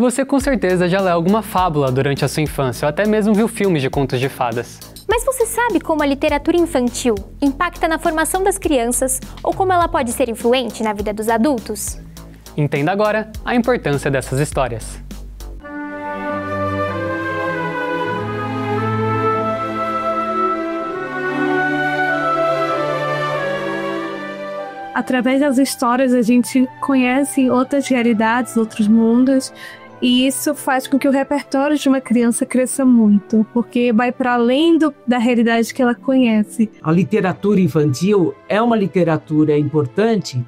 Você com certeza já leu alguma fábula durante a sua infância ou até mesmo viu filmes de contos de fadas. Mas você sabe como a literatura infantil impacta na formação das crianças ou como ela pode ser influente na vida dos adultos? Entenda agora a importância dessas histórias. Através das histórias a gente conhece outras realidades, outros mundos, e isso faz com que o repertório de uma criança cresça muito, porque vai para além da realidade que ela conhece. A literatura infantil é uma literatura importante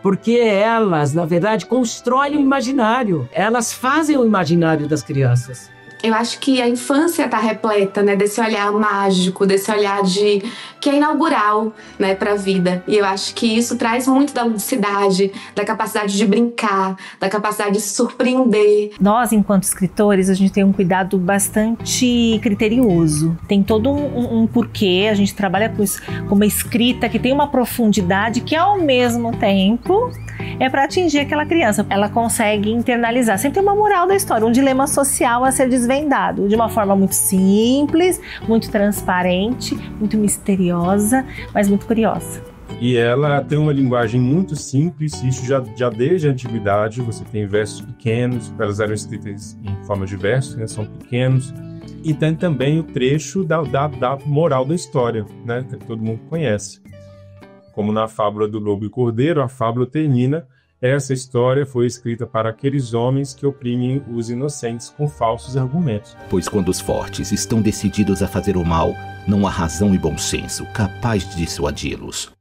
porque elas, na verdade, constroem o imaginário. Elas fazem o imaginário das crianças. Eu acho que a infância está repleta, né, desse olhar mágico, desse olhar que é inaugural, né, para a vida. E eu acho que isso traz muito da ludicidade, da capacidade de brincar, da capacidade de se surpreender. Nós, enquanto escritores, a gente tem um cuidado bastante criterioso. Tem todo um porquê, a gente trabalha com uma escrita que tem uma profundidade que, ao mesmo tempo, é para atingir aquela criança. Ela consegue internalizar. Sempre tem uma moral da história, um dilema social a ser desvendado de uma forma muito simples, muito transparente, muito misteriosa, mas muito curiosa. E ela tem uma linguagem muito simples, isso já desde a antiguidade. Você tem versos pequenos, elas eram escritas em forma de versos, né, são pequenos. E tem também o trecho da moral da história, né, que todo mundo conhece. Como na fábula do Lobo e Cordeiro, a fábula termina: essa história foi escrita para aqueles homens que oprimem os inocentes com falsos argumentos. Pois quando os fortes estão decididos a fazer o mal, não há razão e bom senso capaz de dissuadi-los.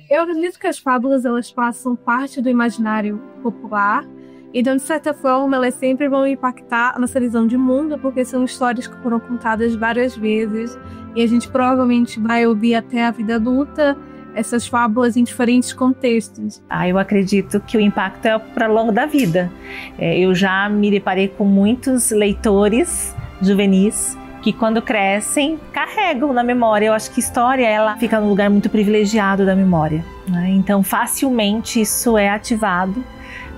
Eu acredito que as fábulas elas passam parte do imaginário popular e, de certa forma, elas sempre vão impactar a nossa visão de mundo, porque são histórias que foram contadas várias vezes e a gente provavelmente vai ouvir até a vida adulta essas fábulas em diferentes contextos. Eu acredito que o impacto é para o longo da vida. Eu já me deparei com muitos leitores juvenis que, quando crescem, carregam na memória. Eu acho que história ela fica num lugar muito privilegiado da memória, né? Então, facilmente isso é ativado.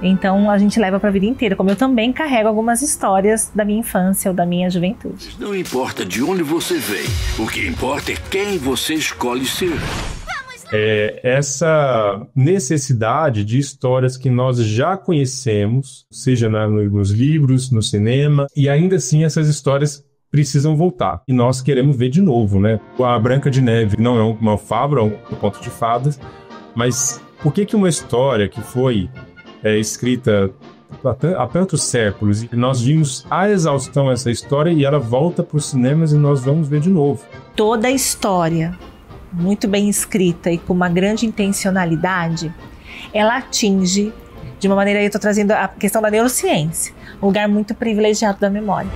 Então, a gente leva para a vida inteira. Como eu também carrego algumas histórias da minha infância ou da minha juventude. Não importa de onde você veio, o que importa é quem você escolhe ser. Essa necessidade de histórias que nós já conhecemos, seja nos livros, no cinema, e ainda assim essas histórias precisam voltar. E nós queremos ver de novo, né? A Branca de Neve não é uma fábula, é um conto de fadas, mas por que uma história que foi escrita há tantos séculos, e nós vimos a exaustão essa história e ela volta para os cinemas e nós vamos ver de novo? Toda a história muito bem escrita e com uma grande intencionalidade, ela atinge, de uma maneira, eu estou trazendo a questão da neurociência, um lugar muito privilegiado da memória.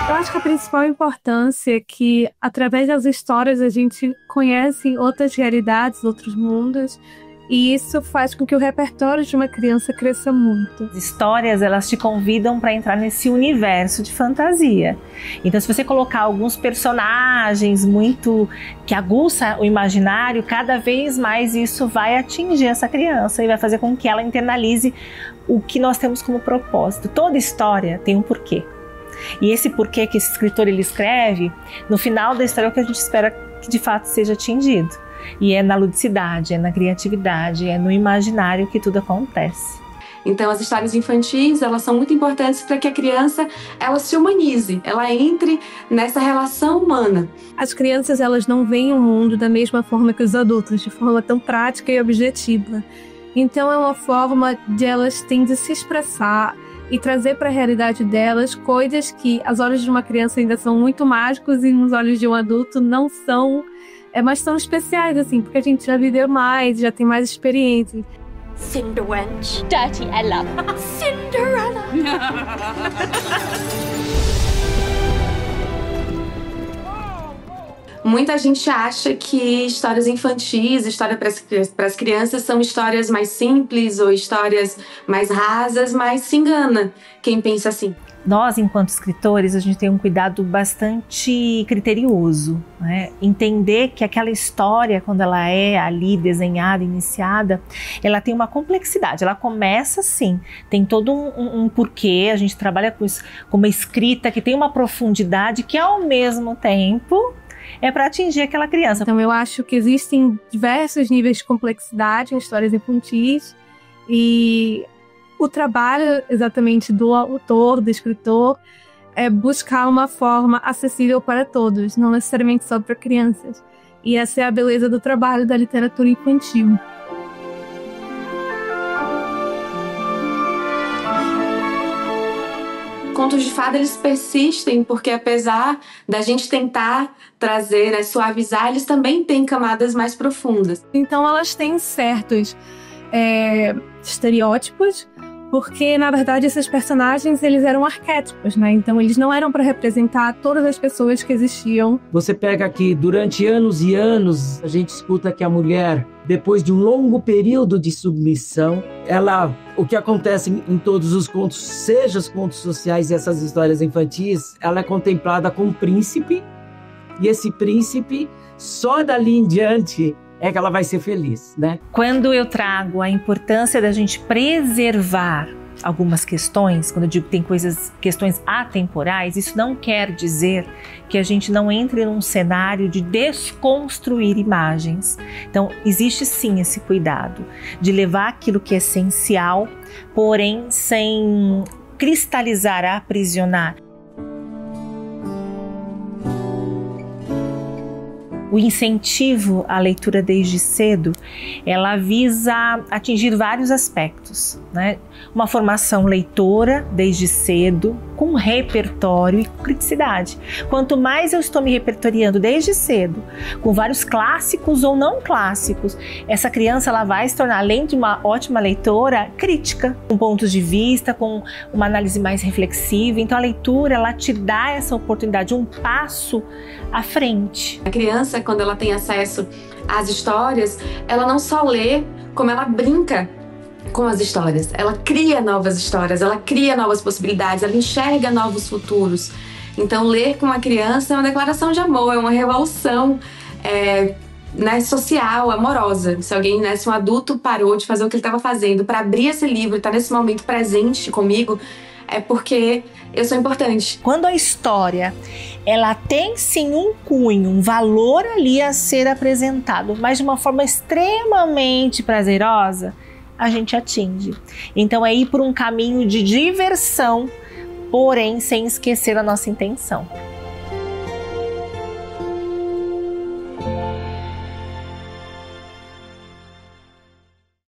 Eu acho que a principal importância é que, através das histórias, a gente conhece outras realidades, outros mundos, e isso faz com que o repertório de uma criança cresça muito. As histórias, elas te convidam para entrar nesse universo de fantasia. Então, se você colocar alguns personagens muito que aguça o imaginário, cada vez mais isso vai atingir essa criança e vai fazer com que ela internalize o que nós temos como propósito. Toda história tem um porquê. E esse porquê que esse escritor ele escreve, no final da história é o que a gente espera que de fato seja atingido. E é na ludicidade, é na criatividade, é no imaginário que tudo acontece. Então, as histórias infantis, elas são muito importantes para que a criança, ela se humanize, ela entre nessa relação humana. As crianças, elas não veem o mundo da mesma forma que os adultos, de forma tão prática e objetiva. Então, é uma forma de elas terem de se expressar e trazer para a realidade delas coisas que, aos olhos de uma criança, ainda são muito mágicos e nos olhos de um adulto não são, mas são especiais, assim, porque a gente já viveu mais, já tem mais experiência. Cinderwench. Dirty Ella. Cinderella. Muita gente acha que histórias infantis, história para as crianças são histórias mais simples ou histórias mais rasas, mas se engana quem pensa assim. Nós, enquanto escritores, a gente tem um cuidado bastante criterioso, né? Entender que aquela história, quando ela é ali desenhada, iniciada, ela tem uma complexidade. Ela começa assim, tem todo um porquê, a gente trabalha com isso, com uma escrita que tem uma profundidade que, ao mesmo tempo, é para atingir aquela criança. Então eu acho que existem diversos níveis de complexidade em histórias infantis e o trabalho exatamente do autor, do escritor, é buscar uma forma acessível para todos, não necessariamente só para crianças. E essa é a beleza do trabalho da literatura infantil. Contos de fada, eles persistem porque, apesar da gente tentar trazer, né, suavizar, eles também têm camadas mais profundas. Então elas têm certos estereótipos, porque, na verdade, esses personagens, eles eram arquétipos, né? Então, eles não eram para representar todas as pessoas que existiam. Você pega aqui, durante anos e anos, a gente escuta que a mulher, depois de um longo período de submissão, o que acontece em todos os contos, seja os contos sociais e essas histórias infantis, ela é contemplada como príncipe, e esse príncipe, só dali em diante, é que ela vai ser feliz, né? Quando eu trago a importância da gente preservar algumas questões, quando eu digo que tem questões atemporais, isso não quer dizer que a gente não entre num cenário de desconstruir imagens. Então, existe sim esse cuidado de levar aquilo que é essencial, porém sem cristalizar, aprisionar. O incentivo à leitura desde cedo, ela visa atingir vários aspectos, né? Uma formação leitora desde cedo, com repertório e com criticidade. Quanto mais eu estou me repertoriando desde cedo, com vários clássicos ou não clássicos, essa criança ela vai se tornar, além de uma ótima leitora, crítica, com pontos de vista, com uma análise mais reflexiva. Então a leitura, ela te dá essa oportunidade, um passo à frente. A criança, quando ela tem acesso às histórias, ela não só lê, como ela brinca com as histórias. Ela cria novas histórias, ela cria novas possibilidades, ela enxerga novos futuros. Então, ler com uma criança é uma declaração de amor, é uma revolução social, amorosa. Se alguém, se um adulto parou de fazer o que ele estava fazendo para abrir esse livro e está nesse momento presente comigo, é porque eu sou importante. Quando a história, ela tem sim um cunho, um valor ali a ser apresentado, mas de uma forma extremamente prazerosa, a gente atinge. Então é ir por um caminho de diversão, porém sem esquecer a nossa intenção.